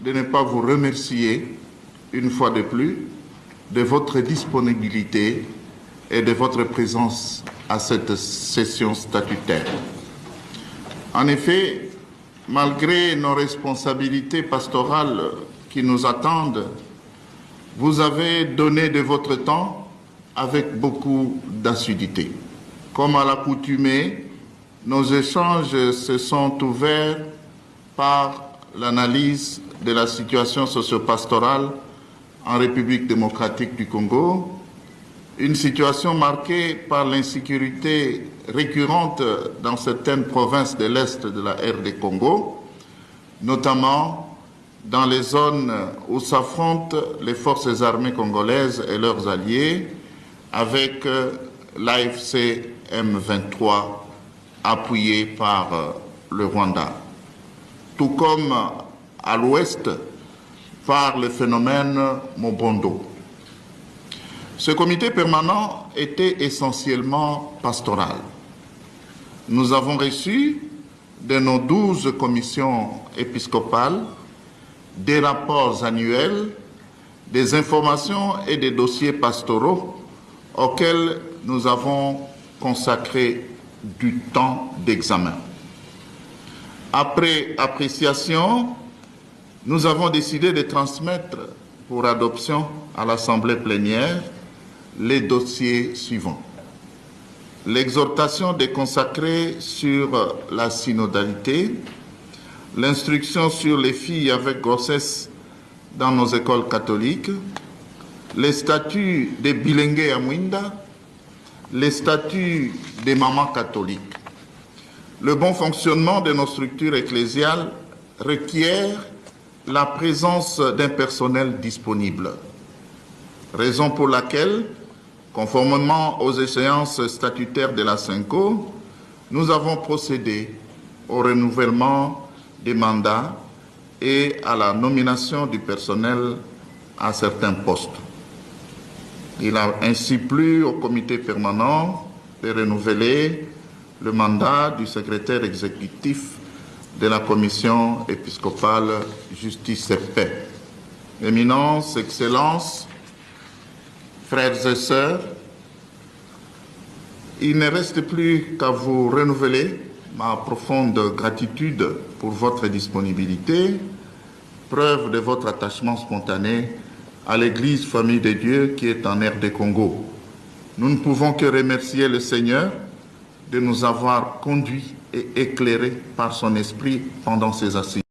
de ne pas vous remercier une fois de plus de votre disponibilité et de votre présence à cette session statutaire. En effet, malgré nos responsabilités pastorales qui nous attendent, vous avez donné de votre temps avec beaucoup d'assiduité. Comme à l'accoutumée, nos échanges se sont ouverts par l'analyse de la situation socio-pastorale en République démocratique du Congo, une situation marquée par l'insécurité récurrente dans certaines provinces de l'Est de la RD Congo, notamment dans les zones où s'affrontent les forces armées congolaises et leurs alliés avec l'AFC M23 appuyé par le Rwanda, tout comme à l'ouest par le phénomène Mobondo. Ce comité permanent était essentiellement pastoral. Nous avons reçu de nos 12 commissions épiscopales des rapports annuels, des informations et des dossiers pastoraux auxquels nous avons consacré du temps d'examen. Après appréciation, nous avons décidé de transmettre pour adoption à l'Assemblée plénière les dossiers suivants. L'exhortation des consacrés sur la synodalité, l'instruction sur les filles avec grossesse dans nos écoles catholiques, les statuts des bilingues à Mwinda, les statuts des mamans catholiques. Le bon fonctionnement de nos structures ecclésiales requiert la présence d'un personnel disponible, raison pour laquelle, conformément aux échéances statutaires de la CENCO, nous avons procédé au renouvellement des mandats et à la nomination du personnel à certains postes. Il a ainsi plu au comité permanent de renouveler le mandat du secrétaire exécutif de la commission épiscopale Justice et Paix. Éminence, Excellences, frères et sœurs, il ne reste plus qu'à vous renouveler ma profonde gratitude pour votre disponibilité, preuve de votre attachement spontané à l'Église Famille de Dieu qui est en RD Congo. Nous ne pouvons que remercier le Seigneur de nous avoir conduits et éclairés par son esprit pendant ces assises.